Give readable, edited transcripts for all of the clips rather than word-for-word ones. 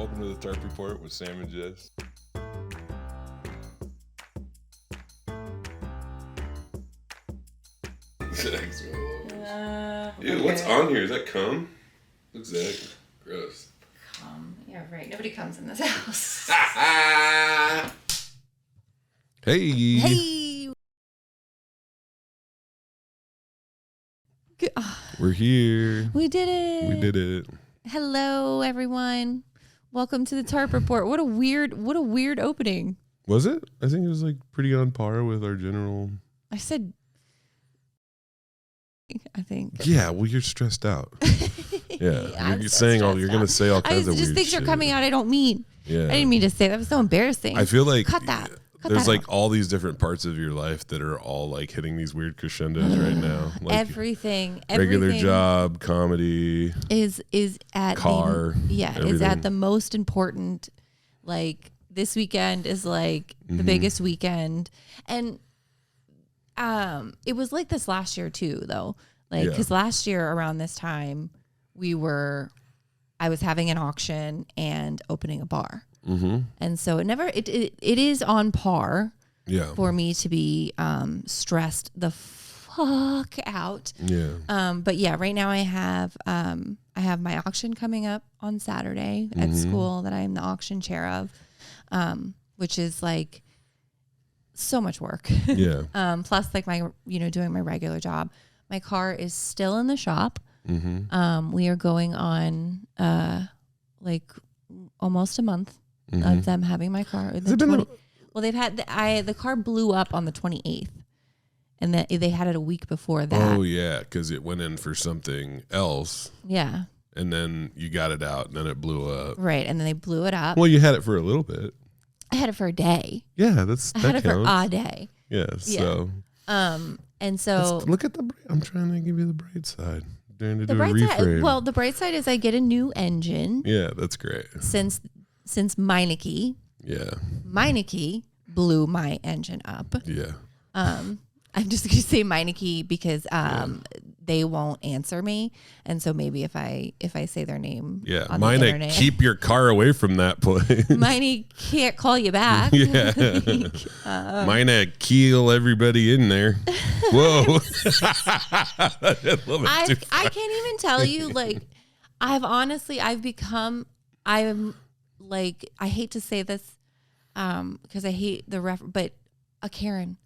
Welcome to the Tarp Report with Sam and Jess. Ew, what's on here? Is that cum? What's that? Gross. Cum. Yeah, right. Nobody comes in this house. Hey. Hey. We're here. We did it. We did it. Hello, everyone. Welcome to the Tarp Report. What a weird opening. Was it? I think it was like pretty on par with our general. I think. Yeah, well, you're stressed out. Yeah, you're gonna say all kinds of weird just things shit. are coming out I don't mean. Yeah, I didn't mean to say that. Was so embarrassing. I feel like cut that. There's like all these different parts of your life that are all like hitting these weird crescendos right now. Like everything regular job, comedy is at car. Is at the most important. Like this weekend is like the biggest weekend, and it was like this last year too, though. Like because last year around this time I was having an auction and opening a bar. Mm-hmm. And so it is on par for me to be stressed the fuck out. Yeah. But yeah, right now I have my auction coming up on Saturday at school that I'm the auction chair of, which is like so much work. Yeah. Plus like my doing my regular job. My car is still in the shop. Mm-hmm. We are going on like almost a month of them having my car. They've had the car blew up on the 28th, and they had it a week before that. Oh yeah, because it went in for something else. Yeah. And then you got it out, and then it blew up. Right, and then they blew it up. Well, you had it for a little bit. I had it for a day. Yeah, I had it for a day. Yeah. So. And so look at I'm trying to give you the bright side. The bright side. The bright side is I get a new engine. Yeah, that's great. Since Meineke. Yeah. Meineke blew my engine up. Yeah. I'm just gonna say Meineke because they won't answer me, and so maybe if I say their name, on the internet, keep your car away from that place. Mine can't call you back. Yeah. Mine keel everybody in there. Whoa. I can't even tell you. Like, I'm like, I hate to say this, because I hate but a Karen.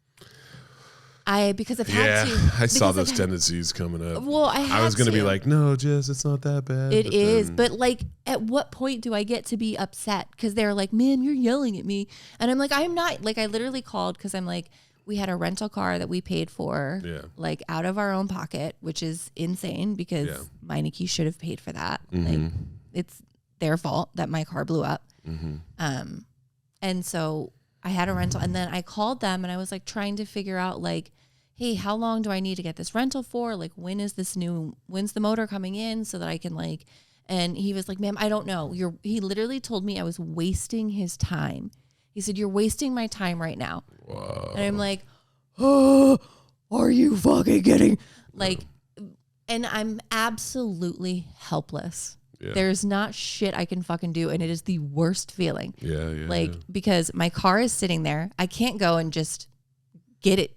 Because I've had to. I saw those tendencies coming up. Well, I was going to be like, no, Jess, it's not that bad. It is. But like, at what point do I get to be upset? Because they're like, man, you're yelling at me. And I'm like, I'm not. Like, I literally called because I'm like, we had a rental car that we paid for, like out of our own pocket, which is insane because Meineke should have paid for that. Like, it's their fault that my car blew up. And so I had a rental, and then I called them and I was like trying to figure out like, hey, how long do I need to get this rental for? Like, when's the motor coming in so that I can like, and he was like, ma'am, I don't know. He literally told me I was wasting his time. He said, you're wasting my time right now. Whoa. And I'm like, oh, are you fucking kidding? Like, and I'm absolutely helpless. Yeah. There's not shit I can fucking do, and it is the worst feeling. Because my car is sitting there. I can't go and just get it.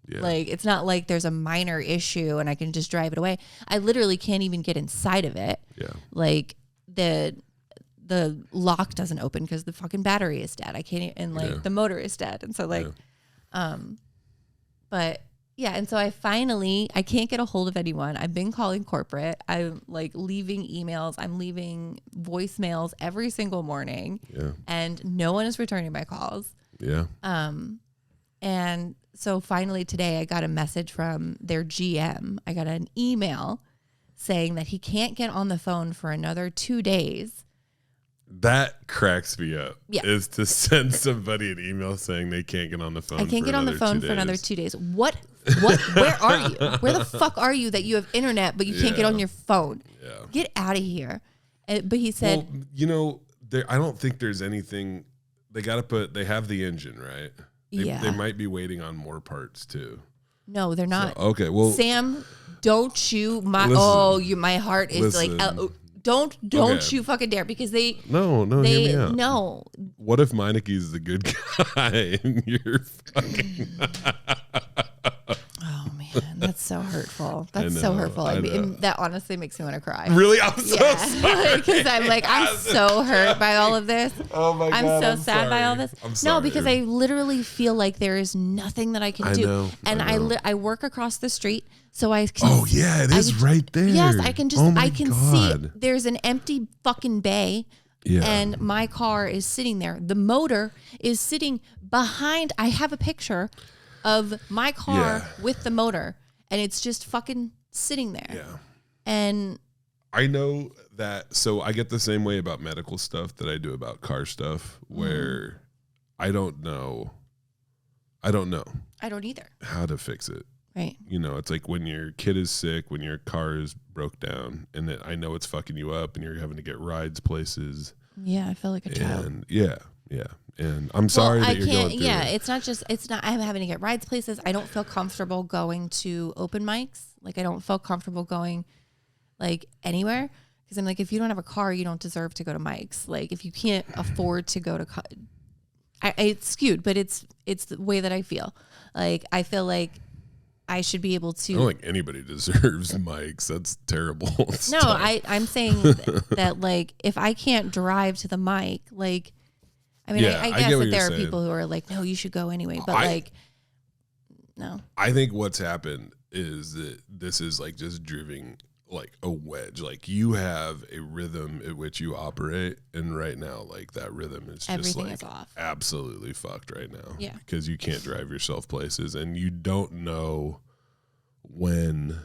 Yeah. Like, it's not like there's a minor issue and I can just drive it away. I literally can't even get inside of it. Yeah. Like, the lock doesn't open because the fucking battery is dead. I can't, and like the motor is dead. And so like, but yeah. And so I can't get a hold of anyone. I've been calling corporate. I'm like leaving emails. I'm leaving voicemails every single morning. Yeah. And no one is returning my calls. Yeah. And so finally today I got a message from their GM. I got an email saying that he can't get on the phone for another 2 days. That cracks me up. Yeah. Is to send somebody an email saying they can't get on the phone. I can't get on the phone for another 2 days. What, where are you? Where the fuck are you that you have internet, but you can't get on your phone? Yeah. Get out of here. But he said, well, I don't think there's anything. They have the engine, right? They might be waiting on more parts too. No, they're not. So, okay, well, Sam, don't you? My heart is like Don't you fucking dare, because they hear me out. No. What if Meineke's the good guy and you're fucking Oh man, that's so hurtful. That's so hurtful. I mean, that honestly makes me want to cry. Really? I'm so sorry. Because I'm like, I'm so hurt by all of this. Oh my God. I'm so sad by all this. I'm sorry. No, because I literally feel like there is nothing that I can do. Know, and I work across the street, so I can. Oh yeah, it is right there. Yes, I can see there's an empty fucking bay. Yeah. And my car is sitting there. The motor is sitting behind. I have a picture of my car with the motor, and it's just fucking sitting there. Yeah. And I know that, so I get the same way about medical stuff that I do about car stuff, where I don't know. I don't either. How to fix it. Right. You know, it's like when your kid is sick, when your car is broke down, and I know it's fucking you up and you're having to get rides places. Yeah, I feel like a child. And yeah. And I'm sorry that you're going through it. It's not, I'm having to get rides places. I don't feel comfortable going to open mics. Like, I don't feel comfortable going like anywhere. Because I'm like, if you don't have a car, you don't deserve to go to mics. Like, if you can't afford to go to, it's skewed, but it's the way that I feel. Like, I feel like I should be able to. I don't think anybody deserves mics. That's terrible. No, I'm saying that like, if I can't drive to the mic, like, I mean, I guess that there are people who are like, no, you should go anyway. But no. I think what's happened is that this is like just driving like a wedge. Like, you have a rhythm at which you operate, and right now, like, that rhythm is everything just like is off. Absolutely fucked right now. Yeah. Because you can't drive yourself places, and you don't know when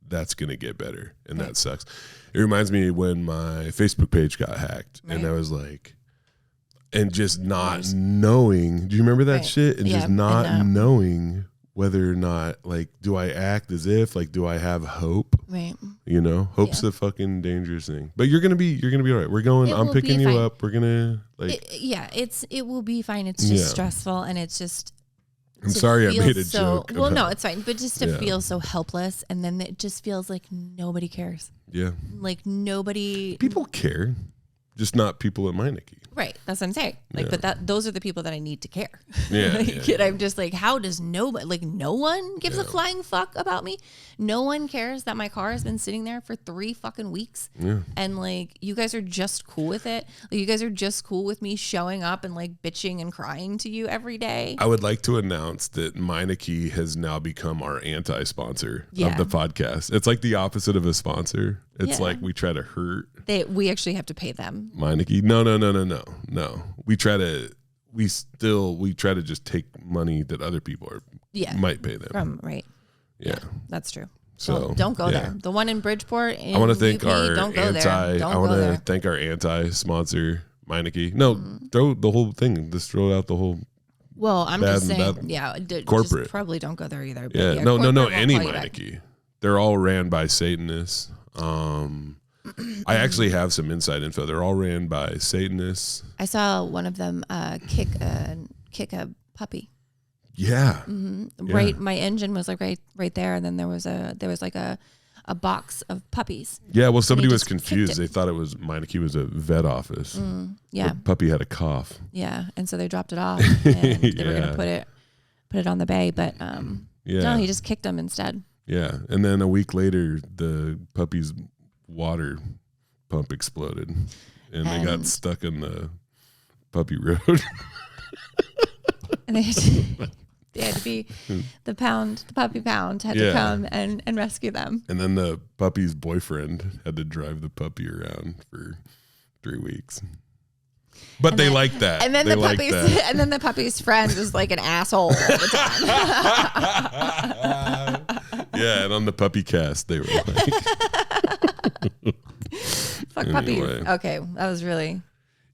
that's going to get better, and that sucks. It reminds me when my Facebook page got hacked, and I was like, and just not knowing. Do you remember that shit? And just not knowing whether or not, like, do I act as if, like, do I have hope? Right. You know, hope's the fucking dangerous thing. But you're gonna be all right. We're going. I'm picking you up. We're gonna like. It will be fine. It's just stressful, and it's just. I'm sorry I made a joke. Well, no, it's fine. But just to feel so helpless, and then it just feels like nobody cares. Yeah. Like nobody. People care, just not people at Meineke. Right. That's what I'm saying. Like, but those are the people that I need to care. Yeah. And I'm just like, how does nobody, like, no one gives a flying fuck about me? No one cares that my car has been sitting there for 3 fucking weeks. Yeah. And like, you guys are just cool with it. Like, you guys are just cool with me showing up and like bitching and crying to you every day. I would like to announce that Meineke has now become our anti-sponsor of the podcast. It's like the opposite of a sponsor. It's like we try to hurt. We actually have to pay them. Meineke. No. We try to just take money that other people might pay them. Yeah. That's true. So don't go there. The one in Bridgeport. I want to thank our thank our anti-sponsor, Meineke. No, throw the whole thing. Just throw out the whole. Well, I'm just saying, corporate. Just probably don't go there either. But no, any Meineke. They're all ran by Satanists. I actually have some inside info. They're all ran by Satanists. I saw one of them kick a puppy. Yeah. Mm-hmm. Right. My engine was like right there, and then there was like a box of puppies. Yeah. Well, somebody was confused. They thought it was Meineke was a vet office. Yeah. The puppy had a cough. Yeah, and so they dropped it off, and they were gonna put it on the bay, but no, he just kicked them instead. Yeah, and then a week later, the puppy's water pump exploded, and they got stuck in the puppy road. And they had to be the puppy pound had to come and rescue them. And then the puppy's boyfriend had to drive the puppy around for 3 weeks. But they like that. And then the puppy's friend was like an asshole all the time. Yeah, and on the puppy cast, they were like, fuck puppies. Okay, that was really.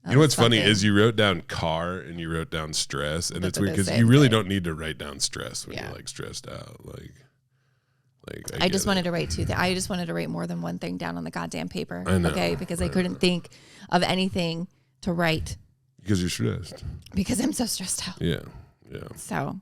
You know what's funny is you wrote down car and you wrote down stress, and it's weird because you really don't need to write down stress when you're like stressed out. I just wanted to write 2 things. I just wanted to write more than one thing down on the goddamn paper. I know. Okay, because I couldn't think of anything to write. Because you're stressed. Because I'm so stressed out. Yeah. So,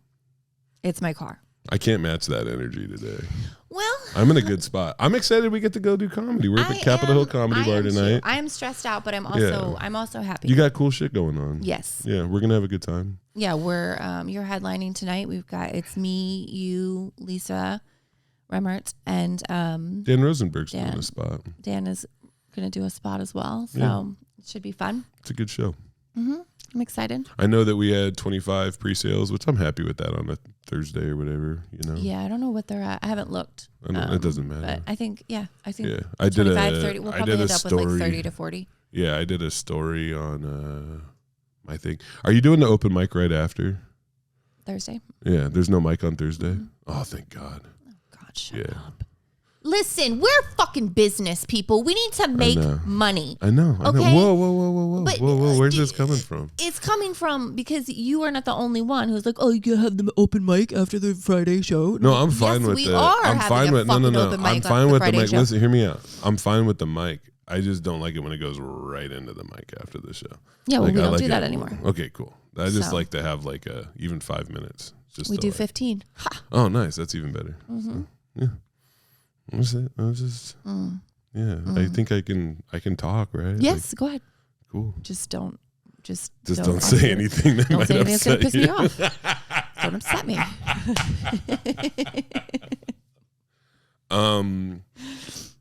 it's my car. I can't match that energy today. Well, I'm in a good spot. I'm excited we get to go do comedy. We're at the Capitol Hill Comedy Bar tonight. I am stressed out, but I'm also happy. You got cool shit going on. Yes. Yeah, we're gonna have a good time. Yeah, we're you're headlining tonight. It's me, you, Lisa Remert, and Dan Rosenberg's doing a spot. Dan is gonna do a spot as well, so it should be fun. It's a good show. Mm-hmm. I'm excited. I know that we had 25 pre-sales, which I'm happy with that on a Thursday or whatever, you know. Yeah, I don't know what they're at. I haven't looked. It doesn't matter. But I think I did 25, 30. We'll probably end up story, with like 30 to 40. Yeah, I did a story on my thing. Are you doing the open mic right after? Thursday. Yeah, there's no mic on Thursday. Mm-hmm. Oh, thank God. Oh, God, shut up. Listen, we're fucking business people. We need to make money. I know. Okay? Whoa. But, whoa. Where's this coming from? It's coming from because you are not the only one who's like, oh, you can have the open mic after the Friday show. No, I'm fine with we it. Are I'm fine with open mic I'm fine with the mic. Show. Listen, hear me out. I'm fine with the mic. I just don't like it when it goes right into the mic after the show. Yeah, well, we don't do that anymore. Okay, cool. I just like to have like even 5 minutes. We do 15. Ha. Oh, nice. That's even better. Mm-hmm. So, yeah. What's it? I was just I think I can talk, right? Yes, go ahead. Cool. Just don't say anything that might upset that's gonna piss me off. Don't upset me.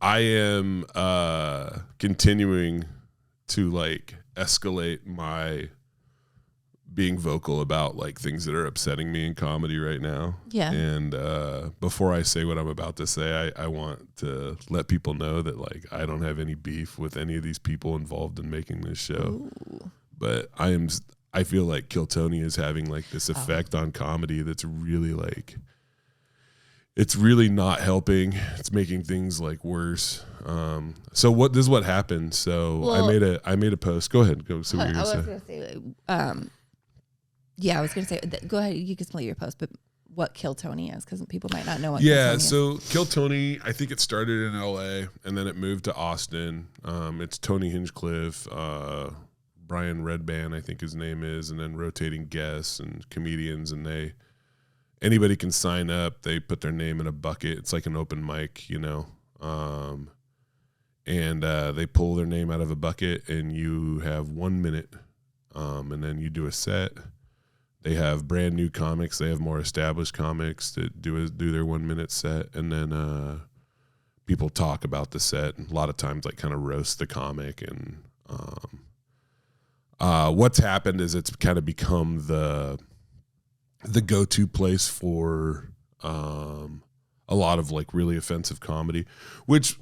I am continuing to like escalate my being vocal about like things that are upsetting me in comedy right now. Yeah. And before I say what I'm about to say, I want to let people know that like I don't have any beef with any of these people involved in making this show. Ooh. But I feel like Kill Tony is having like this effect on comedy that's really like it's really not helping. It's making things like worse. So this is what happened. So I made a post. Go ahead. Go. So what you're gonna say. Yeah, I was going to say, go ahead. You can spell your post, but what Kill Tony is, because people might not know what Kill Tony is. So Kill Tony, I think it started in LA and then it moved to Austin. It's Tony Hinchcliffe, Brian Redband, I think his name is, and then rotating guests and comedians, and anybody can sign up. They put their name in a bucket. It's like an open mic, you know. And they pull their name out of a bucket and you have 1 minute. And then you do a set. They have brand new comics. They have more established comics that do their 1 minute set, and then people talk about the set. And a lot of times, like kind of roast the comic. And what's happened is it's kind of become the go-to place for a lot of like really offensive comedy, which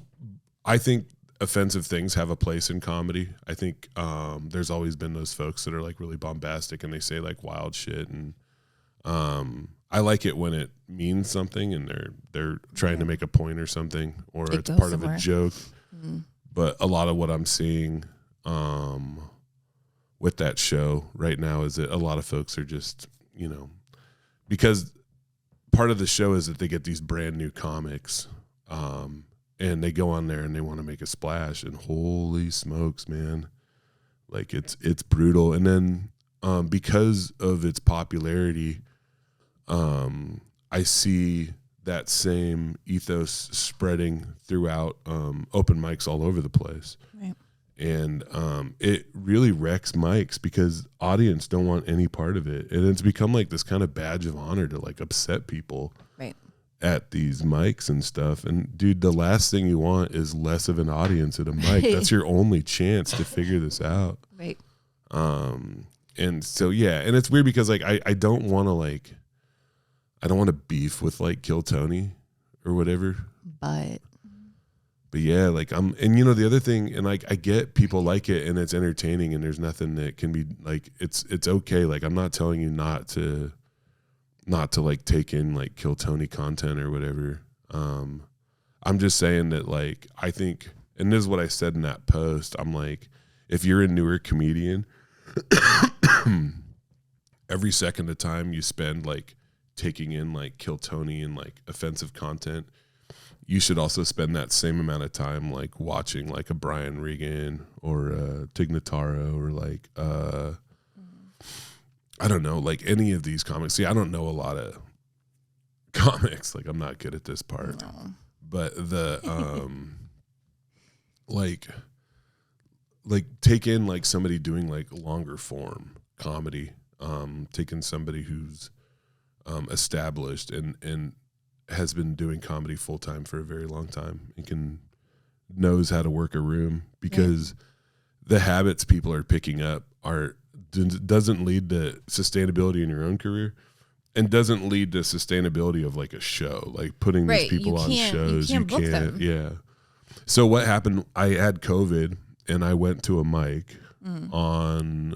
I think offensive things have a place in comedy. I think there's always been those folks that are like really bombastic and they say like wild shit, and I like it when it means something and they're trying to make a point or something, or it's part of a joke. Mm-hmm. But a lot of what I'm seeing with that show right now is that a lot of folks are just, you know, because part of the show is that they get these brand new comics and they go on there and they want to make a splash, and holy smokes, man. Like it's brutal. And then because of its popularity, I see that same ethos spreading throughout open mics all over the place. Right. And it really wrecks mics because audience don't want any part of it. And it's become like this kind of badge of honor to like upset people. Right. At these mics and stuff. And dude, the last thing you want is less of an audience at a mic. That's your only chance to figure this out. Right. And so, yeah. And it's weird because like, I don't want to beef with like Kill Tony or whatever. But yeah, like and you know, the other thing, and like, I get people like it and it's entertaining and there's nothing that can be like, it's okay. Like, I'm not telling you not to like take in like Kill Tony content or whatever. I'm just saying that like, I think, and this is what I said in that post, I'm like, if you're a newer comedian, every second of time you spend like taking in like Kill Tony and like offensive content, you should also spend that same amount of time like watching like a Brian Regan or a Tig Notaro or like I don't know, like any of these comics. See, I don't know a lot of comics. Like, I'm not good at this part. No. but the like take in like somebody doing like longer form comedy, taking somebody who's established and has been doing comedy full time for a very long time and knows how to work a room, because the habits people are picking up doesn't lead to sustainability in your own career, and doesn't lead to sustainability of like a show, like putting these people on shows. You can't book them. Yeah. So what happened? I had COVID and I went to a mic on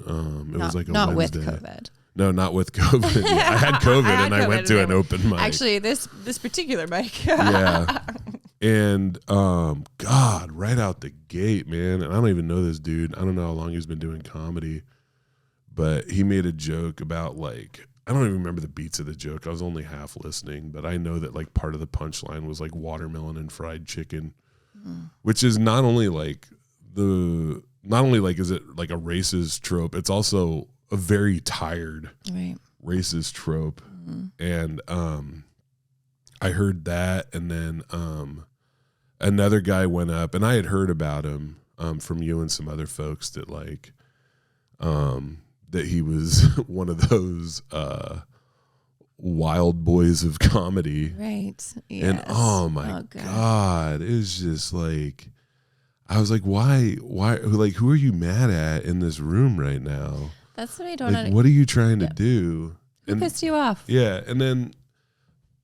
it was like a not Wednesday. With COVID. No, not with COVID. I had COVID and I went to an open mic. Actually, this particular mic. Yeah. And God, right out the gate, man. And I don't even know this dude. I don't know how long he's been doing comedy, but he made a joke about like, I don't even remember the beats of the joke. I was only half listening, but I know that like part of the punchline was like watermelon and fried chicken, which is not only like is it like a racist trope, it's also a very tired racist trope. And I heard that, and then another guy went up, and I had heard about him from you and some other folks that like that he was one of those wild boys of comedy. Right. Yes. And oh my God, it was just like, I was like, why, like, who are you mad at in this room right now? That's what I don't know. What are you trying to do? Who pissed you off? Yeah. And then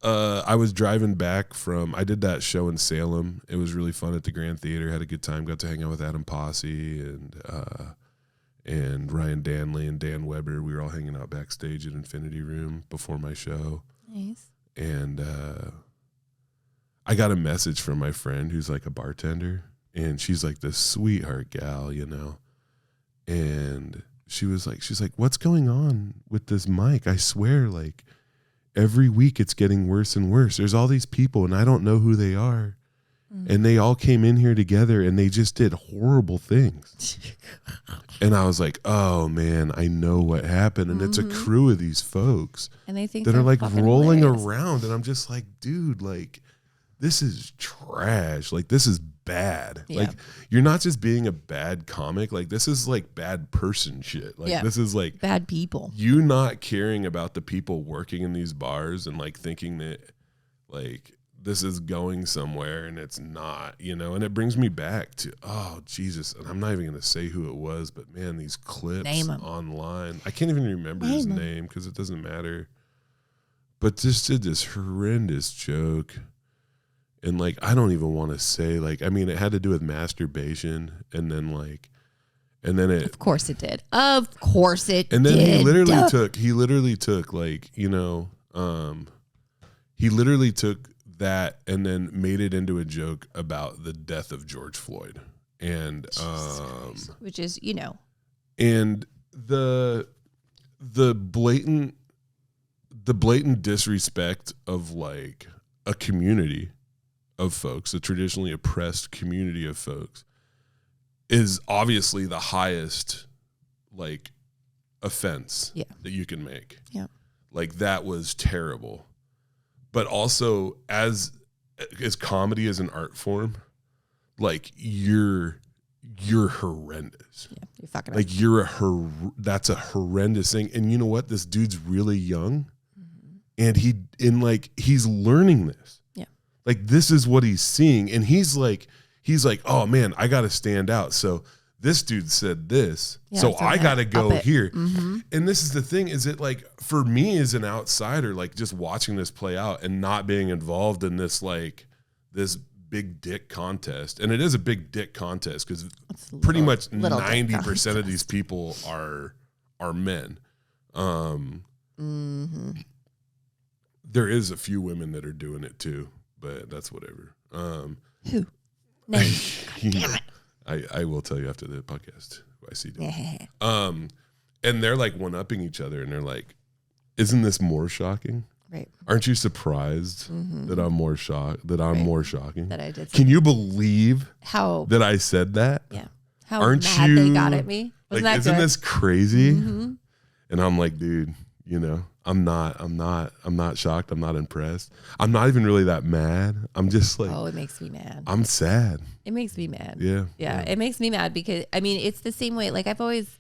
I was driving back I did that show in Salem. It was really fun at the Grand Theater. Had a good time. Got to hang out with Adam Posse and Ryan Danley and Dan Weber. We were all hanging out backstage at Infinity Room before my show. Nice. And I got a message from my friend who's like a bartender, and she's like this sweetheart gal, you know. And she's like, what's going on with this mic? I swear, like, every week it's getting worse and worse. There's all these people, and I don't know who they are. And they all came in here together, and they just did horrible things. And I was like, oh, man, I know what happened. And it's a crew of these folks and they think that are like rolling around. And I'm just like, dude, like, this is trash. Like, this is bad. Yeah. Like, you're not just being a bad comic. Like, this is like bad person shit. Like, this is like bad people. You not caring about the people working in these bars and like thinking that like this is going somewhere, and it's not, you know. And it brings me back to, oh Jesus, and I'm not even gonna say who it was, but man, these clips online, I can't even remember his name because it doesn't matter, but just did this horrendous joke. And like, I don't even want to say, like, I mean, it had to do with masturbation, and then it, of course it did. Of course it did. And then he literally took like, you know, he literally took that and then made it into a joke about the death of George Floyd. And which is, you know, and the blatant disrespect of like a community of folks, a traditionally oppressed community of folks, is obviously the highest like offense that you can make. Yeah. Like, that was terrible. But also, as comedy as an art form, like, you're horrendous. Yeah, you're fucking like, that's a horrendous thing. And you know what? This dude's really young, and he's learning this. Yeah. Like, this is what he's seeing, and he's like, oh man, I got to stand out. So this dude said this, so I got to go here. And this is the thing, is it like, for me as an outsider, like, just watching this play out and not being involved in this, like, this big dick contest. And it is a big dick contest because pretty much 90% of these people are men. There is a few women that are doing it too, but that's whatever. Who? No. Damn it. I will tell you after the podcast who I see doing it. And they're like one-upping each other, and they're like, isn't this more shocking? Right. Aren't you surprised that I'm more shocked, that I'm more shocking? That I did. Can you believe that I said that? Yeah. How mad they got at me. Wasn't like, isn't this crazy? And I'm like, dude, You know, I'm not shocked. I'm not impressed. I'm not even really that mad. I'm just like, oh, it makes me mad. I'm sad. It makes me mad. Yeah. It makes me mad because I mean, it's the same way. Like I've always,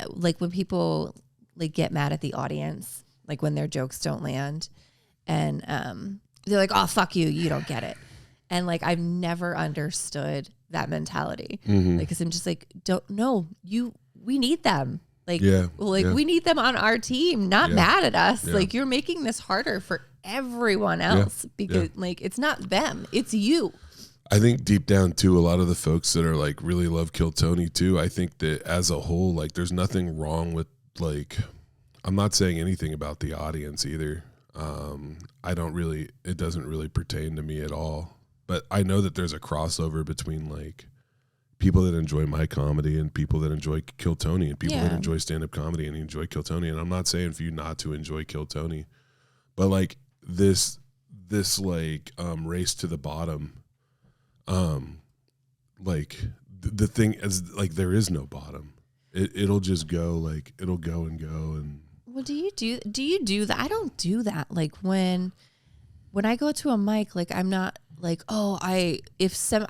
like when people like get mad at the audience, like when their jokes don't land, and they're like, "Oh, fuck you, you don't get it," and like I've never understood that mentality. Like, because I'm just like, we need them. Like, we need them on our team, not mad at us. Like, you're making this harder for everyone else because, like, it's not them, it's you. I think deep down, too, a lot of the folks that are, like, really love Kill Tony, too, I think that as a whole, like, there's nothing wrong with, like, I'm not saying anything about the audience either. It doesn't really pertain to me at all. But I know that there's a crossover between, like, people that enjoy my comedy and people that enjoy Kill Tony and people that enjoy stand-up comedy and enjoy Kill Tony. And I'm not saying for you not to enjoy Kill Tony, but like this like race to the bottom, like the thing is like there is no bottom. It'll just go, like it'll go and go. And well, do you do that? I don't do that. Like when I go to a mic, like I'm not like, I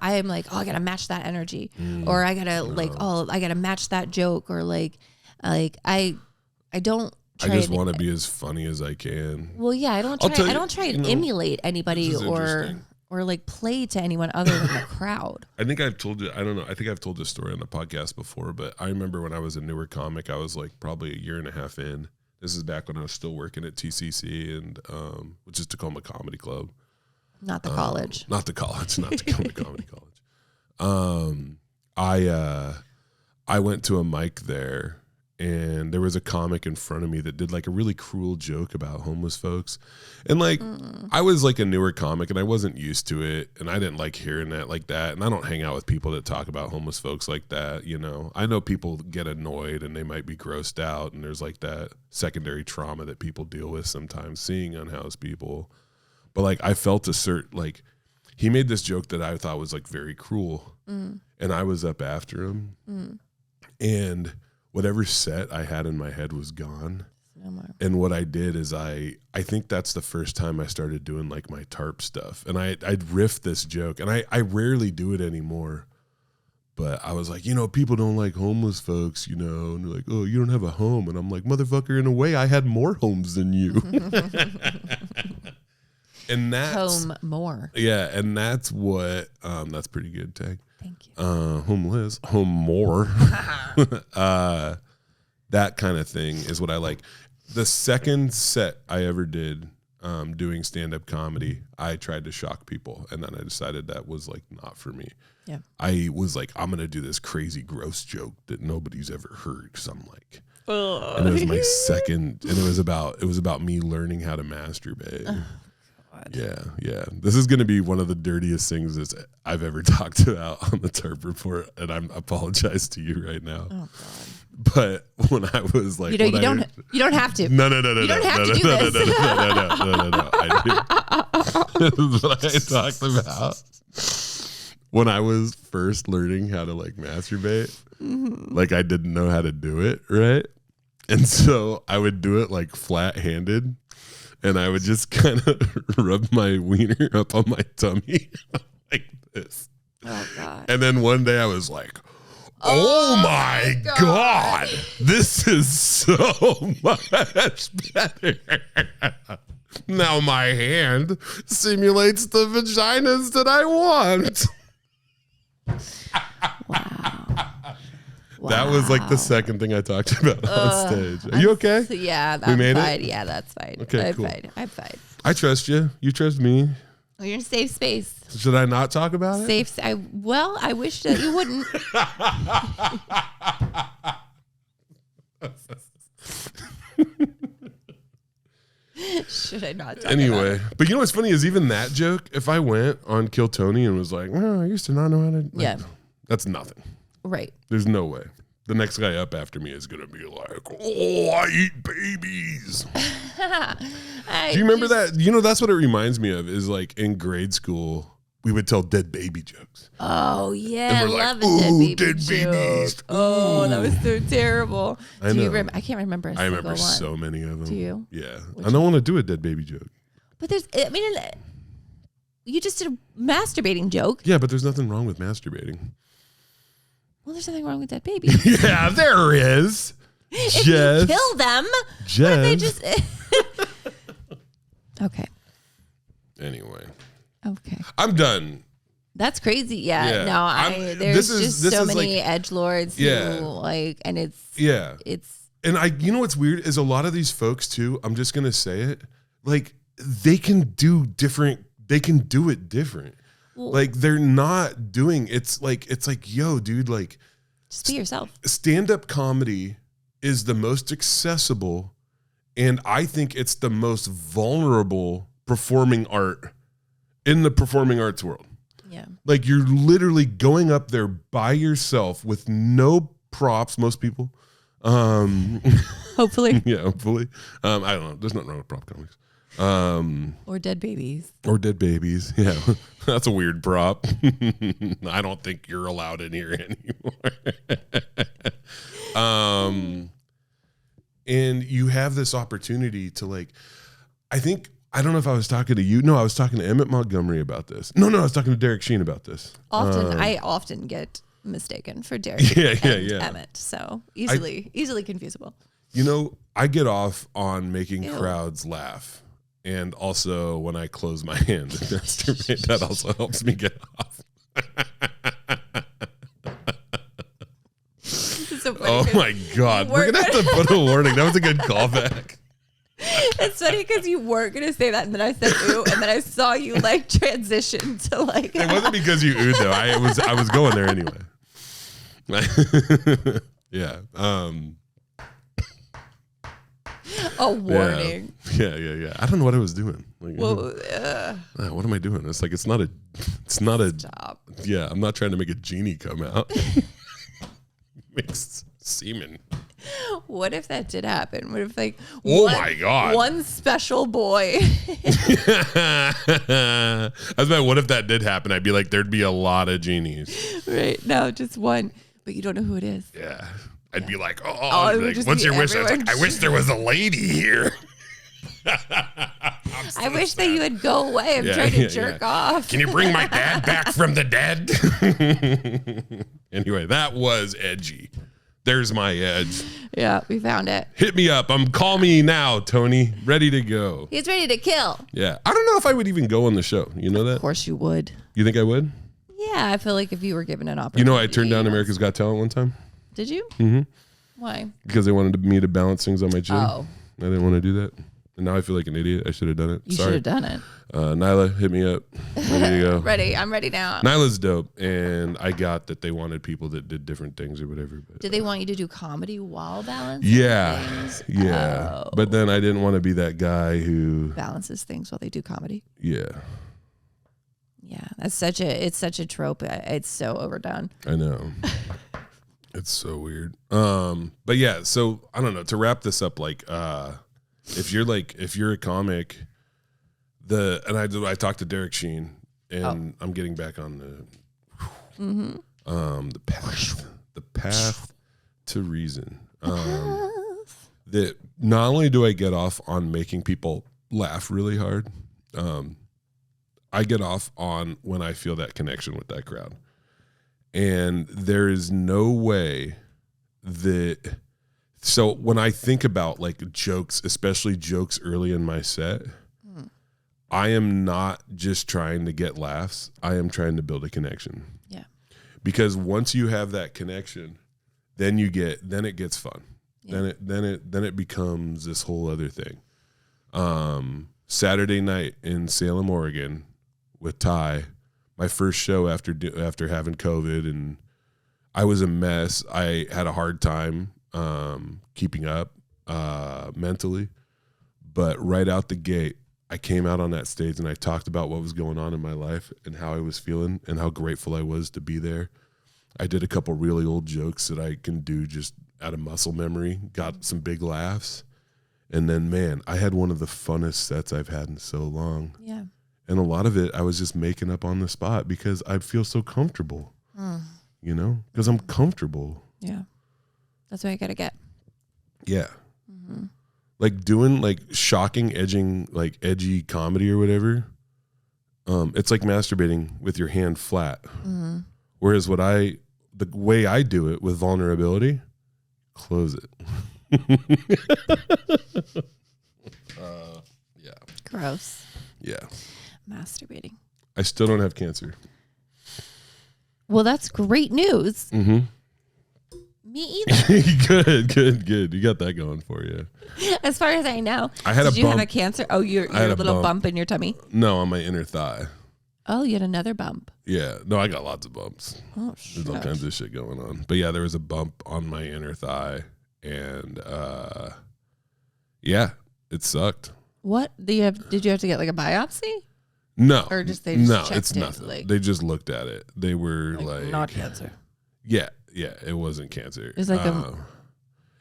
am like, I gotta match that energy, or I gotta I gotta match that joke, or like I don't. I just want to be as funny as I can. Well, yeah, I don't try and emulate anybody or like play to anyone other than the crowd. I think I've told you. I don't know. I think I've told this story on the podcast before, but I remember when I was a newer comic, I was like probably a year and a half in. This is back when I was still working at TCC, and which is Tacoma Comedy Club. Not the college. Not the college. Not Tacoma Comedy College. I went to a mic there, and there was a comic in front of me that did like a really cruel joke about homeless folks. And like, I was like a newer comic and I wasn't used to it. And I didn't like hearing that like that. And I don't hang out with people that talk about homeless folks like that. You know, I know people get annoyed and they might be grossed out. And there's like that secondary trauma that people deal with sometimes seeing unhoused people. But like, I felt like he made this joke that I thought was like very cruel. And I was up after him. And whatever set I had in my head was gone. No more. And what I did is I think that's the first time I started doing like my Tarp stuff. And I'd riffed this joke, and I rarely do it anymore. But I was like, you know, people don't like homeless folks, you know, and they're like, oh, you don't have a home. And I'm like, motherfucker, in a way, I had more homes than you. And that's home more. Yeah, and that's what that's pretty good, Tag. Thank you. Homeless, home more. That kind of thing is what I like. The second set I ever did doing stand-up comedy, I tried to shock people, and then I decided that was like not for me. Yeah. I was like, I'm gonna do this crazy gross joke that nobody's ever heard, because I'm like, and it was my second, and it was about me learning how to masturbate. Yeah. This is going to be one of the dirtiest things that I've ever talked about on the Tarp Report, and I apologize to you right now. Oh God! But when I was like, you don't have to. No. You don't have to do this. No. This is what I talked about when I was first learning how to like masturbate. Like I didn't know how to do it right, and so I would do it like flat-handed. And I would just kind of rub my wiener up on my tummy like this. Oh, God. And then one day I was like, oh my God, this is so much better. Now my hand simulates the vaginas that I want. Wow. That was like the second thing I talked about on stage. Are you okay? Yeah, we made fine. it? Yeah, that's fine. Okay, cool. I'm fine. I trust you. You trust me. Well, you're in a safe space. Should I not talk about it? Safe. I wish that you wouldn't. Should I not talk anyway, about it? But you know what's funny is even that joke, if I went on Kill Tony and was like, well, I used to not know how to. Yeah. That's nothing. Right. There's no way. The next guy up after me is going to be like, oh, I eat babies. Do you remember that? You know, that's what it reminds me of is like in grade school we would tell dead baby jokes. Oh yeah, I love like, a dead baby dead joke. babies. Oh, that was so terrible. I know. I can't remember. I remember so many of them. Do you? Yeah, I don't want to do a dead baby joke. But you just did a masturbating joke. Yeah, but there's nothing wrong with masturbating. Well, there's nothing wrong with dead babies. Yeah, there is. If you kill them, Jess. they just. Okay. Anyway. Okay. I'm done. That's crazy. Yeah. No, there's just so many edgelords who like, and it's. And you know what's weird is a lot of these folks too, I'm just going to say it, like they can do it different. Well, like they're not doing, it's like, yo, dude, like. Just be yourself. Stand-up comedy is the most accessible, and I think it's the most vulnerable performing art in the performing arts world. Yeah. Like you're literally going up there by yourself with no props, most people. Hopefully. Yeah, hopefully. I don't know. There's nothing wrong with prop comics. Or dead babies. Yeah. That's a weird prop. I don't think you're allowed in here anymore. And you have this opportunity to like, I don't know if I was talking to you. No, I was talking to Emmett Montgomery about this. No, I was talking to Derek Sheen about this. I often get mistaken for Derek and Emmett. So easily confusable. You know, I get off on making crowds laugh. And also when I close my hand and masturbate, that also helps me get off. So funny, oh my God. We're going to have to put a warning. That was a good callback. It's funny because you weren't going to say that. And then I said, ooh. And then I saw you like transition to like. It wasn't because you oohed though. I was going there anyway. Yeah. A warning. Yeah. I don't know what I was doing. Like, what am I doing? It's like, it's not a Stop. Yeah. I'm not trying to make a genie come out. Makes semen. What if that did happen? What if like my God, one special boy? I was like, what if that did happen? I'd be like, there'd be a lot of genies. Right. No, just one, but you don't know who it is. Yeah. I'd be like, like, what's your wish? I wish there was a lady here. I wish that you would go away. I'm trying to jerk off. Can you bring my dad back from the dead? Anyway, that was edgy. There's my edge. Yeah, we found it. Hit me up. Call me now, Tony. Ready to go. He's ready to kill. Yeah. I don't know if I would even go on the show. You know that? Of course you would. You think I would? Yeah, I feel like if you were given an opportunity. You know, I turned down America's Got Talent one time. Did you? Mm-hmm. Why? Because they wanted me to balance things on my chin. Oh. I didn't want to do that. And now I feel like an idiot. I should have done it. You should have done it. Nyla, hit me up. Ready to go. Ready. I'm ready now. Nyla's dope. And I got that they wanted people that did different things or whatever. But did they want you to do comedy while balancing things? Yeah. Oh. But then I didn't want to be that guy who balances things while they do comedy. Yeah. Yeah. It's such a trope. It's so overdone. I know. It's so weird. But yeah, so I don't know, to wrap this up, like if you're a comic, I talked to Derek Sheen, and I'm getting back on the path to reason. That not only do I get off on making people laugh really hard, I get off on when I feel that connection with that crowd. And there is no way that. So when I think about like jokes, especially jokes early in my set, I am not just trying to get laughs. I am trying to build a connection. Yeah. Because once you have that connection, then it gets fun. Yeah. Then it becomes this whole other thing. Saturday night in Salem, Oregon, with Ty, my first show after having COVID, and I was a mess. I had a hard time keeping up mentally, but right out the gate, I came out on that stage and I talked about what was going on in my life and how I was feeling and how grateful I was to be there. I did a couple really old jokes that I can do just out of muscle memory, got some big laughs, and then man, I had one of the funnest sets I've had in so long. Yeah. And a lot of it I was just making up on the spot because I feel so comfortable, you know, because I'm comfortable. Yeah. That's what I got to get. Yeah. Mm-hmm. Like doing like shocking, edgy comedy or whatever. It's like masturbating with your hand flat. Mm-hmm. Whereas the way I do it with vulnerability, close it. Yeah. Gross. Yeah. Masturbating. I still don't have cancer. Well, that's great news. Mm-hmm. Me either. Good. You got that going for you. As far as I know. I had Did you have a cancer? Oh, your little bump in your tummy? No, on my inner thigh. Oh, you had another bump. Yeah. No, I got lots of bumps. Oh, shit. There's all kinds of shit going on. But yeah, there was a bump on my inner thigh. And yeah, it sucked. What? Did you have to get like a biopsy? No. Or just they just no, checked it's it, nothing. like, they just looked at it. They were like not cancer. Yeah, it wasn't cancer. It's like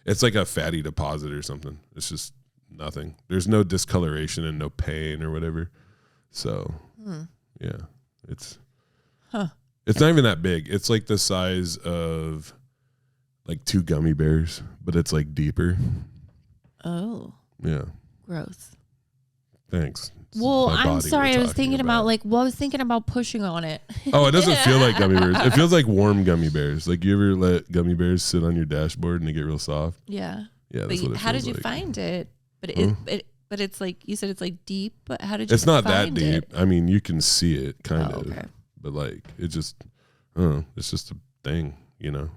it's like a fatty deposit or something. It's just nothing. There's no discoloration and no pain or whatever. So yeah, it's it's not even that big. It's like the size of like 2 gummy bears, but it's like deeper. Oh. Yeah. Gross. Thanks. Well, I'm sorry. I was thinking about I was thinking about pushing on it. Oh, it doesn't feel like gummy bears. It feels like warm gummy bears. Like you ever let gummy bears sit on your dashboard and they get real soft? Yeah. Yeah. But how did you find it? But but it's like you said, it's like deep. But how did you? It's not that deep. I mean, you can see it kind of, okay. but like it just, it's just a thing, you know.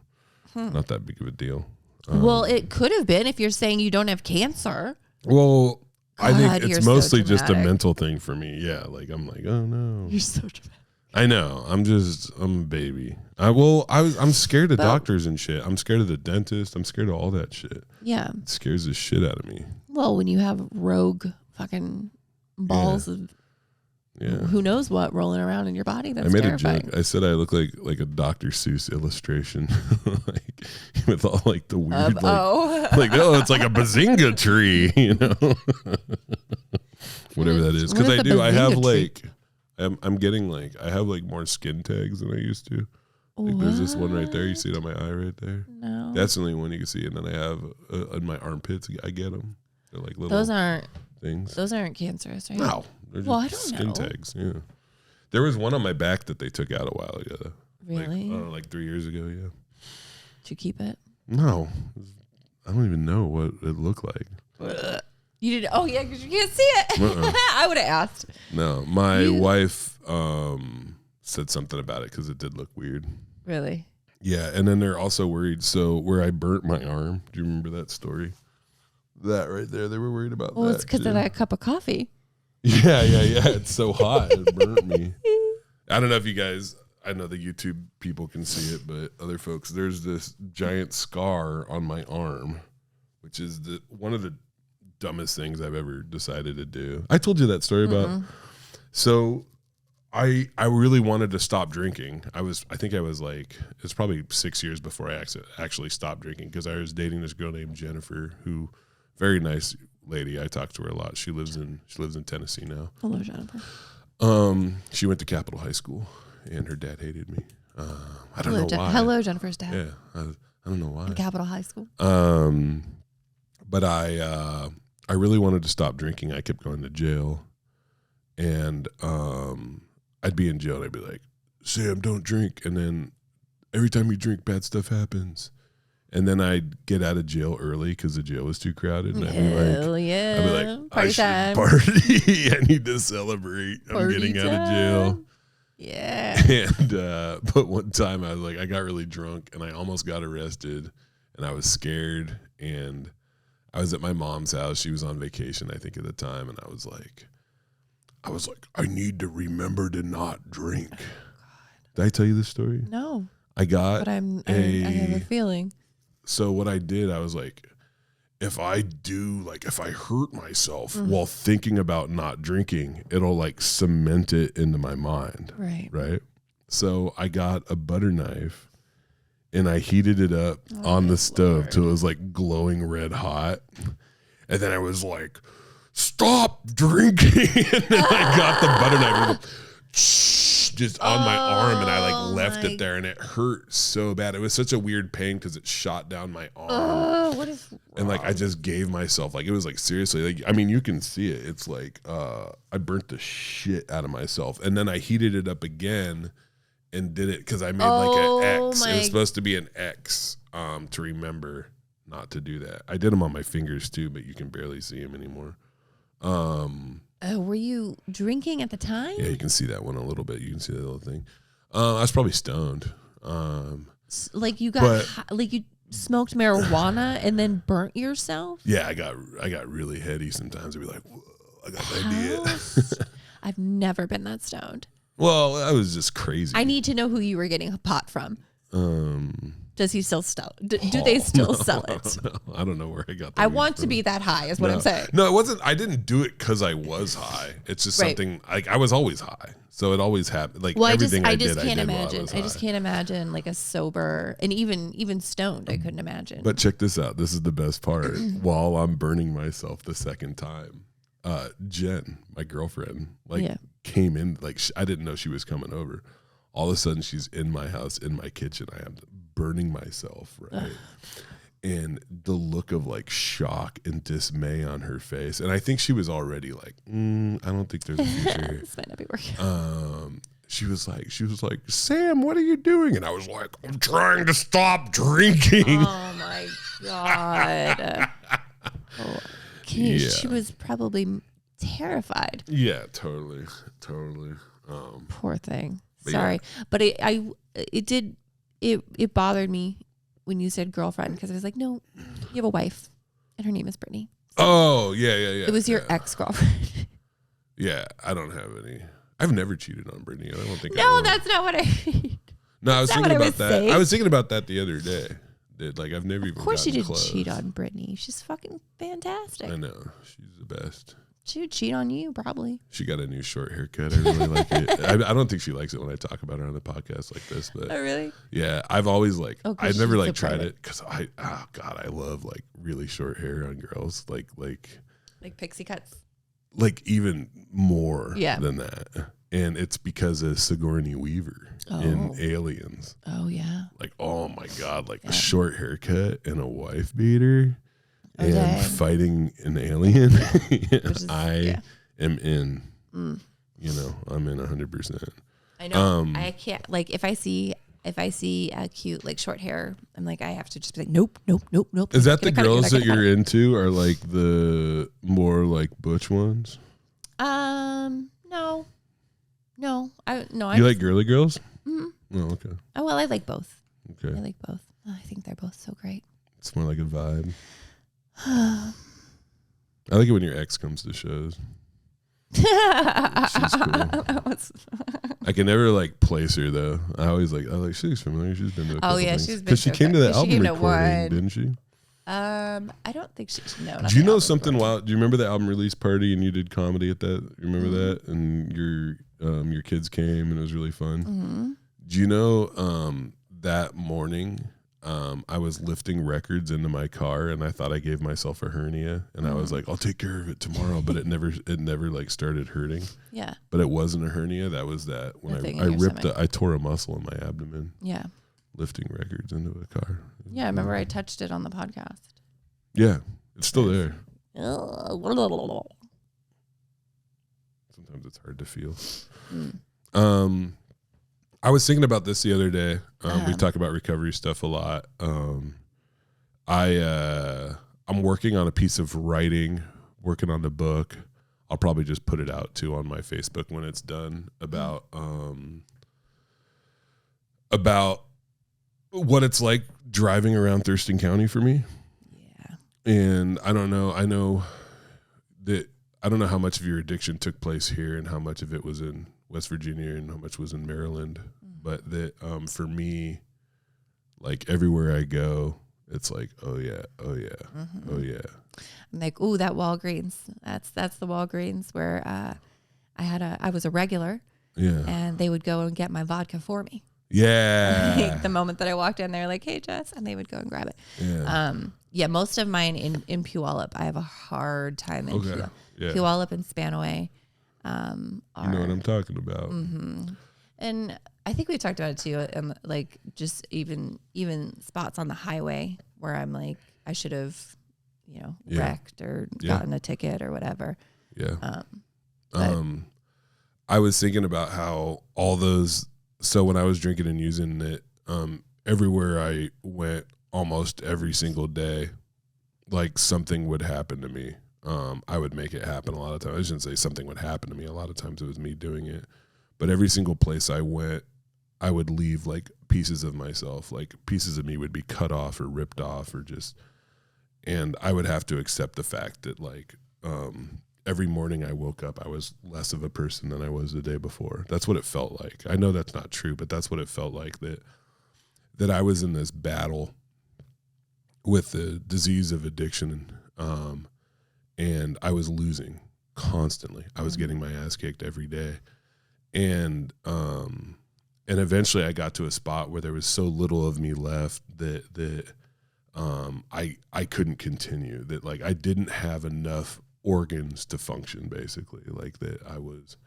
Not that big of a deal. Well, it could have been if you're saying you don't have cancer. Well, I think it's mostly so just a mental thing for me. Yeah, like I'm like, oh no. You're so dramatic. I know. I'm a baby. I'm scared of doctors and shit. I'm scared of the dentist. I'm scared of all that shit. Yeah. It scares the shit out of me. Well, when you have rogue fucking balls of who knows what rolling around in your body, that's terrifying. A joke. I said I look like a Dr. Seuss illustration, like with all like the weird it's like a bazinga tree, you know, whatever that is. Because I have like, I'm getting like, I have like more skin tags than I used to. Like there's this one right there. You see it on my eye right there. No, that's the only one you can see. And then I have on my armpits. I get them. They're like little. Those aren't things. Those aren't cancerous, right? No. They're just skin tags. Yeah. There was one on my back that they took out a while ago. Really? Like 3 years ago. Yeah. Did you keep it? No. I don't even know what it looked like. You didn't? Oh yeah, because you can't see it. I would have asked. No, my wife said something about it because it did look weird. Really? Yeah, and then they're also worried. So where I burnt my arm, do you remember that story? That right there, they were worried about that. Well, it's because of that cup of coffee. Yeah. It's so hot, it burnt me. I don't know if you guys, I know the YouTube people can see it, but other folks, there's this giant scar on my arm, which is one of the dumbest things I've ever decided to do. I told you that story about. So I really wanted to stop drinking. I think I was like, it's probably 6 years before I actually stopped drinking, because I was dating this girl named Jennifer, who very nice lady. I talk to her a lot. She lives in Tennessee now. Hello, Jennifer. She went to Capitol High School, and her dad hated me. I don't know why. Hello, Jennifer's dad. Yeah, I don't know why. In Capitol High School. But I really wanted to stop drinking. I kept going to jail, and I'd be in jail and I'd be like, Sam, don't drink. And then every time you drink, bad stuff happens. And then I'd get out of jail early because the jail was too crowded. And I'd be like, party I should party. I need to celebrate. I'm getting out of jail. Yeah. And but one time I was like, I got really drunk and I almost got arrested, and I was scared, and I was at my mom's house. She was on vacation, I think, at the time, and I was like, I need to remember to not drink. Oh, did I tell you this story? No. I got I have a feeling. So what I did, I was like, if I hurt myself while thinking about not drinking, it'll like cement it into my mind. Right. Right. So I got a butter knife and I heated it up on the stove till it was like glowing red hot. And then I was like stop drinking. And then I got the butter knife just on my arm, and I like left it there, and it hurt so bad. It was such a weird pain because it shot down my arm. What is wrong? And like I just gave myself, like, it was like, seriously, like, I mean, you can see it. It's like I burnt the shit out of myself, and then I heated it up again and did it because I made like an X. It was supposed to be an X to remember not to do that. I did them on my fingers too, but you can barely see them anymore. Were you drinking at the time? Yeah, you can see that one a little bit. You can see that little thing. I was probably stoned. Like you got like you smoked marijuana and then burnt yourself? Yeah, I got really heady sometimes. I'd be like, whoa, I got an idea. I've never been that stoned. Well, I was just crazy. I need to know who you were getting a pot from. Does he still sell? Do they still sell it? No, I don't know where I got that. I want to be that high, is what I'm saying. No, it wasn't. I didn't do it because I was high. It's just something like I was always high, so it always happened. Like everything I just can't imagine. I just can't imagine like a sober and even stoned. I couldn't imagine. But check this out. This is the best part. While I'm burning myself the second time, Jen, my girlfriend, came in. Like I didn't know she was coming over. All of a sudden, she's in my house, in my kitchen. I am burning myself, right? And the look of like shock and dismay on her face. And I think she was already like, I don't think there's a future here. This might not be working. She was like, Sam, what are you doing? And I was like, I'm trying to stop drinking. Oh my God. She was probably terrified. Yeah, totally. Poor thing. Sorry, but it bothered me when you said girlfriend, because I was like, no, you have a wife, and her name is Brittany. So oh yeah. It was your ex-girlfriend. Yeah, I don't have any. I've never cheated on Brittany. I don't think. No, that's not what I mean. No, I was thinking about that. Saying. I was thinking about that the other day. Like I've never even. Of course, you didn't close. Cheat on Brittany. She's fucking fantastic. I know, she's the best. She would cheat on you, probably. She got a new short haircut. I really like it. I don't think she likes it when I talk about her on the podcast like this. But oh, really? Yeah, I've always I've never tried it because I love like really short hair on girls, like pixie cuts, like even more than that. And it's because of Sigourney Weaver in Aliens. Oh yeah. Like, oh my God, like a short haircut and a wife beater. And fighting an alien, I am in. You know, I'm in 100%. I know. I can't if I see a cute like short hair, I'm like I have to just be like nope. Is that the girls that you're into are like the more like butch ones? No. You like girly girls? Mm-hmm. Oh, okay. Oh well, I like both. Okay. I like both. I think they're both so great. It's more like a vibe. I like it when your ex comes to shows. She's cool. I can never like place her though. I always she looks familiar. She's been to a couple things. She's been because she came to the album recording, didn't she? I don't think she. No. Do you know something wild? Do you remember the album release party and you did comedy at that? You remember that? And your kids came and it was really fun. Mm-hmm. Do you know that morning? I was lifting records into my car and I thought I gave myself a hernia and I was like, I'll take care of it tomorrow, but it never like started hurting. Yeah. But it wasn't a hernia. That was that when I tore a muscle in my abdomen. Yeah. Lifting records into a car. Yeah. I remember I touched it on the podcast. Yeah. It's still there. Sometimes it's hard to feel. I was thinking about this the other day. We talk about recovery stuff a lot. I'm working on a piece of writing, working on the book. I'll probably just put it out too on my Facebook when it's done about what it's like driving around Thurston County for me. Yeah. And I don't know. I know how much of your addiction took place here and how much of it was in West Virginia and how much was in Maryland. But that for me, like everywhere I go, it's like, oh yeah. I'm like, ooh, that Walgreens. That's the Walgreens where I was a regular. Yeah. And they would go and get my vodka for me. Yeah. Like, the moment that I walked in, they're like, "Hey, Jess," and they would go and grab it. Yeah. Most of mine in Puyallup, I have a hard time in Puyallup and Spanaway. You know what I'm talking about. Mm-hmm. And I think we talked about it too, and like just even spots on the highway where I'm like, I should have, wrecked or gotten a ticket or whatever. Yeah. I was thinking about how all those. So when I was drinking and using it, everywhere I went, almost every single day, like something would happen to me. I would make it happen a lot of times. I shouldn't say something would happen to me. A lot of times it was me doing it. But every single place I went, I would leave like pieces of myself, like pieces of me would be cut off or ripped off or just, and I would have to accept the fact that like every morning I woke up, I was less of a person than I was the day before. That's what it felt like. I know that's not true, but that's what it felt like, that I was in this battle with the disease of addiction. And I was losing constantly. I was getting my ass kicked every day. And eventually I got to a spot where there was so little of me left that I couldn't continue, that like I didn't have enough organs to function, basically, like that I was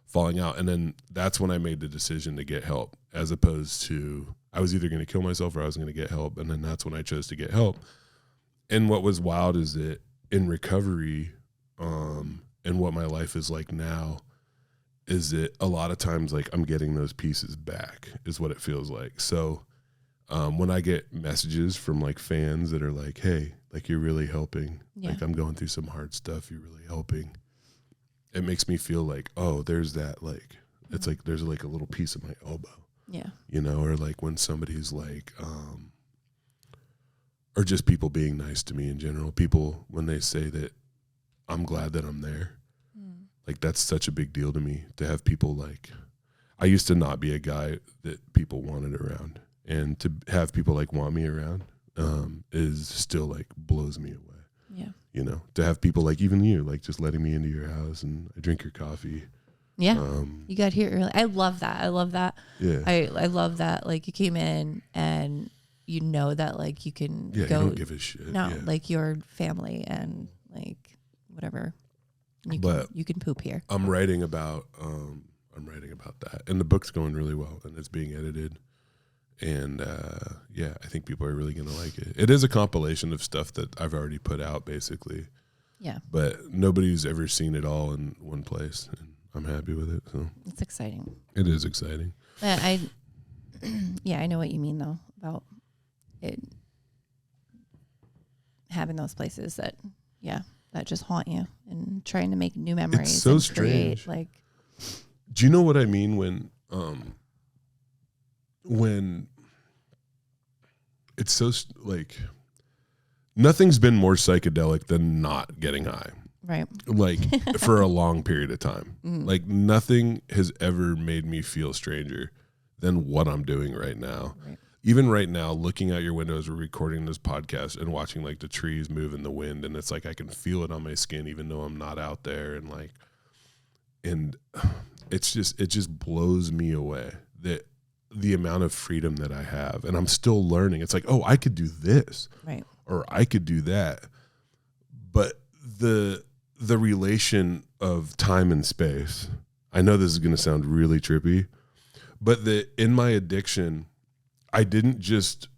falling out. And then that's when I made the decision to get help, as opposed to I was either going to kill myself or I was going to get help. And then that's when I chose to get help. And what was wild is that in recovery, and what my life is like now, is that a lot of times like I'm getting those pieces back is what it feels like. So when I get messages from like fans that are like, "Hey, like you're really helping. Like I'm going through some hard stuff. You're really helping." It makes me feel like, oh, there's that, like, it's like there's like a little piece of my elbow. Yeah. Or like when somebody's like, or just people being nice to me in general. People, when they say that I'm glad that I'm there, like that's such a big deal to me, to have people like, I used to not be a guy that people wanted around, and to have people like want me around is still like blows me away. Yeah. To have people like even you, like just letting me into your house and I drink your coffee. Yeah. You got here early. I love that. Yeah. I love that. Like you came in and that like you can go. You don't give a shit. No, like your family and like whatever. You can poop here. I'm writing about that, and the book's going really well, and it's being edited, and I think people are really gonna like it. It is a compilation of stuff that I've already put out, basically. Yeah. But nobody's ever seen it all in one place, and I'm happy with it. So it's exciting. It is exciting. I know what you mean though about it having those places that just haunt you and trying to make new memories. It's so strange. Do you know what I mean when it's so like nothing's been more psychedelic than not getting high. Right. Like for a long period of time. Like nothing has ever made me feel stranger than what I'm doing right now. Right. Even right now, looking out your window as we're recording this podcast and watching like the trees move in the wind, and it's like I can feel it on my skin even though I'm not out there, and it just blows me away that the amount of freedom that I have, and I'm still learning. It's like, oh, I could do this. Right. Or I could do that. But the relation of time and space, I know this is going to sound really trippy, but in my addiction, I didn't just,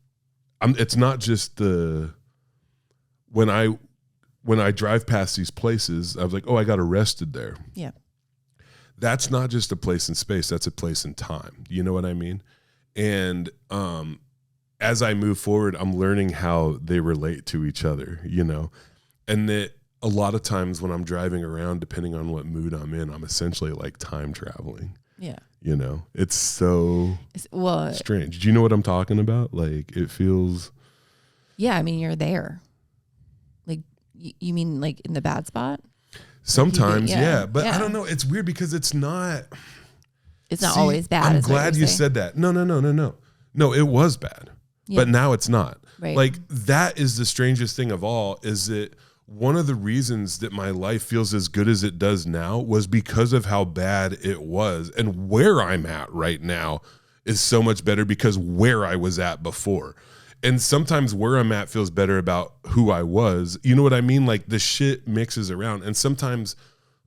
it's not just when I drive past these places, I was like, oh, I got arrested there. Yeah. That's not just a place in space. That's a place in time. You know what I mean? And as I move forward, I'm learning how they relate to each other, and that a lot of times when I'm driving around, depending on what mood I'm in, I'm essentially like time traveling. Yeah. It's so strange. Do you know what I'm talking about? Like it feels. Yeah. I mean, you're there. Like, you mean like in the bad spot? Sometimes. But I don't know. It's weird because it's not always bad. I'm glad you said that. No. No, it was bad, but now it's not. Right. Like that is the strangest thing of all, is that one of the reasons that my life feels as good as it does now was because of how bad it was, and where I'm at right now is so much better because where I was at before. And sometimes where I'm at feels better about who I was. You know what I mean? Like the shit mixes around. And sometimes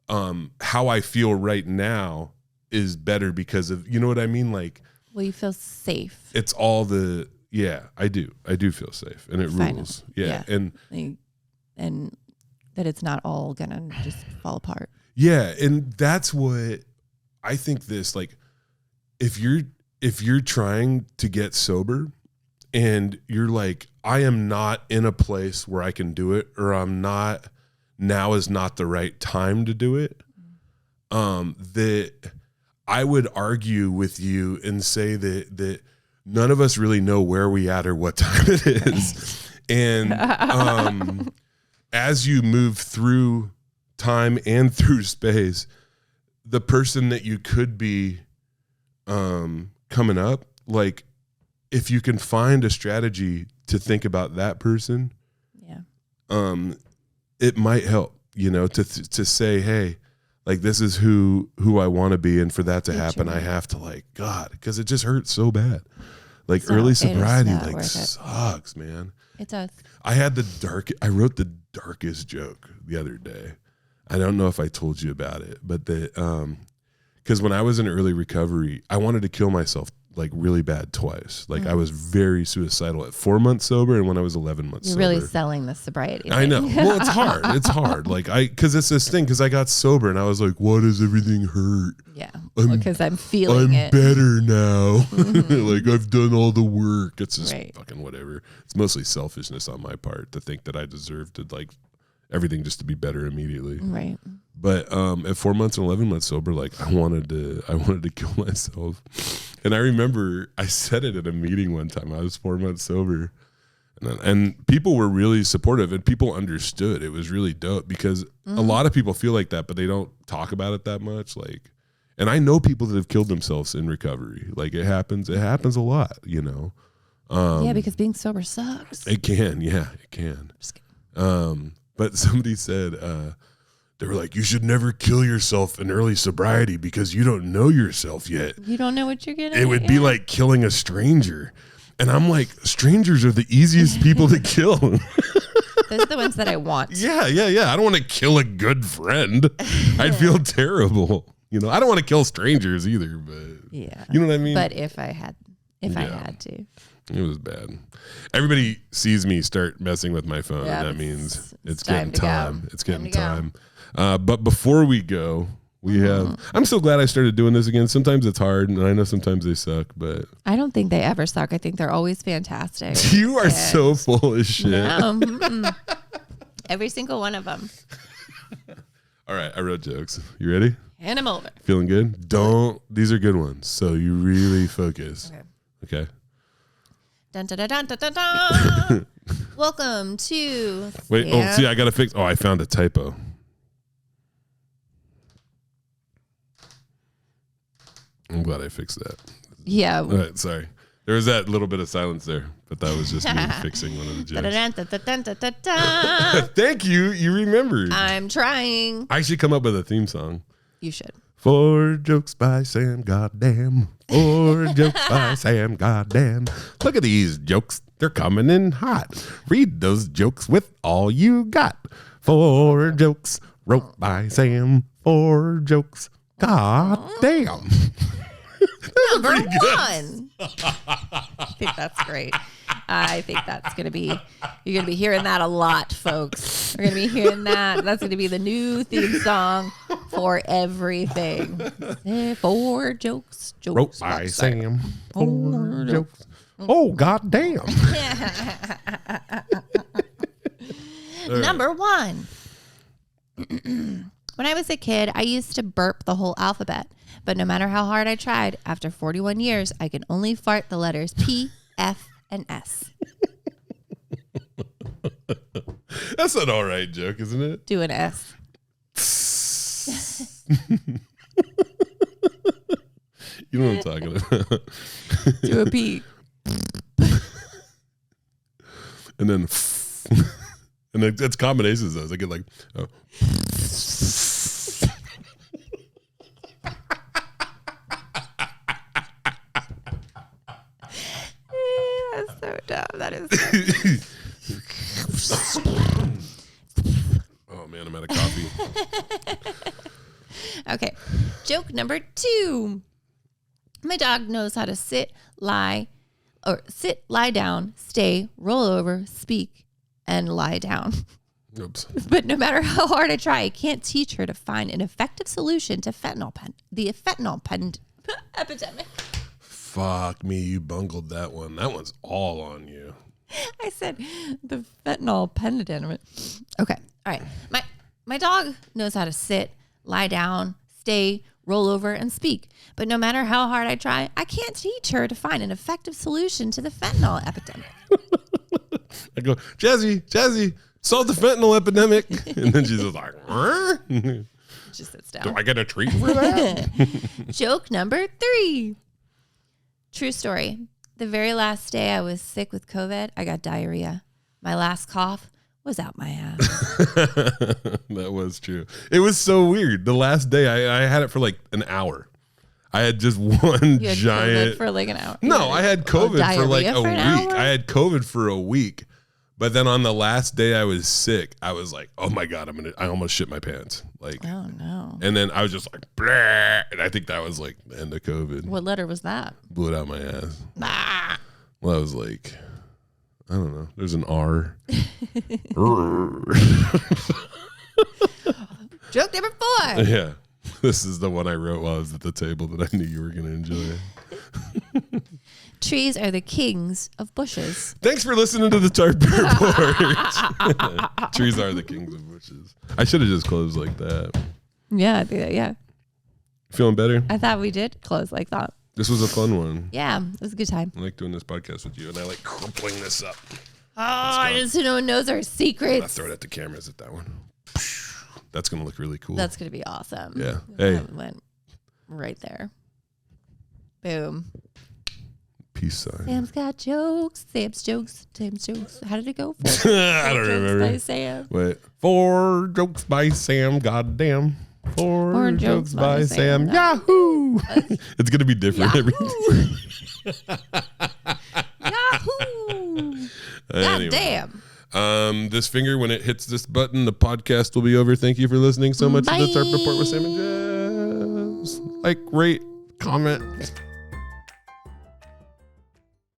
how I feel right now is better because of, you know what I mean? Like, well, you feel safe. It's all I do feel safe, and it rules. Yeah. And that it's not all gonna just fall apart. Yeah. And that's what I think like, if you're trying to get sober and you're like, I am not in a place where I can do it, or now is not the right time to do it. That I would argue with you and say that none of us really know where we at or what time it is. And as you move through time and through space, the person that you could be coming up, like, if you can find a strategy to think about that person, it might help, to say, hey, like, this is who I want to be. And for that to happen, I have to, like, God, because it just hurts so bad. Like, early sobriety, like, sucks, man. It does. I wrote the darkest joke the other day. I don't know if I told you about it, but because when I was in early recovery, I wanted to kill myself like really bad twice. Like I was very suicidal at 4 months sober and when I was 11 months sober. You're really selling the sobriety. I know. Well, it's hard. It's hard. Like because it's this thing, because I got sober and I was like, why does everything hurt? Yeah. Because I'm feeling it. I'm better now. Like I've done all the work. It's just fucking whatever. It's mostly selfishness on my part to think that I deserve to like everything just to be better immediately. Right. But at 4 months and 11 months sober, like I wanted to kill myself. And I remember I said it at a meeting one time. I was 4 months sober, and people were really supportive and people understood. It was really dope because a lot of people feel like that, but they don't talk about it that much. Like, and I know people that have killed themselves in recovery. Like it happens a lot, yeah, because being sober sucks. It can. Yeah, it can. Just kidding. But somebody said, they were like, you should never kill yourself in early sobriety because you don't know yourself yet. You don't know what you're getting. It would be like killing a stranger. And I'm like, strangers are the easiest people to kill. Those are the ones that I want. Yeah. I don't want to kill a good friend. I'd feel terrible. I don't want to kill strangers either, but yeah. You know what I mean? But if I had to. It was bad. Everybody sees me start messing with my phone, and that means it's getting time. It's getting time. But before we go, we have. I'm so glad I started doing this again. Sometimes it's hard, and I know sometimes they suck, but I don't think they ever suck. I think they're always fantastic. You are so full of shit. Every single one of them. All right, I wrote jokes. You ready? Hand them over. Feeling good? These are good ones, so you really focus. Okay. Dun, dun, dun, dun, dun, dun. Welcome to. Wait. Oh, see, I gotta fix. Oh, I found a typo. I'm glad I fixed that. Yeah. All right. Sorry. There was that little bit of silence there, but that was just me fixing one of the jokes. Dun, dun, dun, dun, dun, dun. Thank you. You remembered. I'm trying. I should come up with a theme song. You should. 4 jokes by Sam, goddamn. 4 jokes by Sam, goddamn. Look at these jokes. They're coming in hot. Read those jokes with all you got. 4 jokes wrote by Sam. 4 jokes. Goddamn. Number 1. I think that's great. I think that's going to be, you're going to be hearing that a lot, folks. We're going to be hearing that. That's going to be the new theme song for everything. 4 jokes. Wrote by Sam. 4 jokes. Oh, goddamn. Number 1. When I was a kid, I used to burp the whole alphabet. But no matter how hard I tried, after 41 years, I can only fart the letters P, F, and S. That's an all right joke, isn't it? Do an S. You know what I'm talking about. Do a P. And then and then it's combinations of those. I get like Oh man, I'm out of coffee. Okay. Joke number 2. My dog knows how to sit, lie down, stay, roll over, speak, and lie down. Oops. But no matter how hard I try, I can't teach her to find an effective solution to the fentanyl epidemic. Fuck me, you bungled that one. That one's all on you. I said the fentanyl epidemic. Okay. All right. My dog knows how to sit, lie down, stay, roll over, and speak. But no matter how hard I try, I can't teach her to find an effective solution to the fentanyl epidemic. I go, Jazzy, solve the fentanyl epidemic. And then she's just like, She sits down. do I get a treat for that? Joke number 3. True story. The very last day I was sick with COVID, I got diarrhea. My last cough was out my ass. That was true. It was so weird. The last day I had it for like an hour. I had just one You had giant COVID for like an hour. No, I had COVID for like a for week. I had COVID for a week. But then on the last day I was sick, I was like, oh my God, I almost shit my pants. Like, oh no. And then I was just like, bleh. And I think that was like the end of COVID. What letter was that? Blew it out my ass. Ah. Well, I was like, I don't know. There's an R. Joke number 4. Yeah. This is the one I wrote while I was at the table that I knew you were going to enjoy. Trees are the kings of bushes. Thanks for listening to the Tarp Report. Trees are the kings of bushes. I should have just closed like that. Yeah, yeah. Feeling better? I thought we did close like that. This was a fun one. Yeah, it was a good time. I like doing this podcast with you, and I like crippling this up. Oh, just so no one knows our secrets. I'll throw it at the cameras at that one. That's going to look really cool. That's going to be awesome. Yeah. Hey. That went right there. Boom. Peace sign. Sam's got jokes. Sam's jokes. How did it go? I don't remember. By Sam. Wait. 4 jokes by Sam. Goddamn. 4 jokes by Sam. Yahoo! It's going to be different every Yahoo! Anyway. Goddamn. This finger, when it hits this button, the podcast will be over. Thank you for listening so much to the Tarp Report with Sam and Jazz. Like, rate, comment.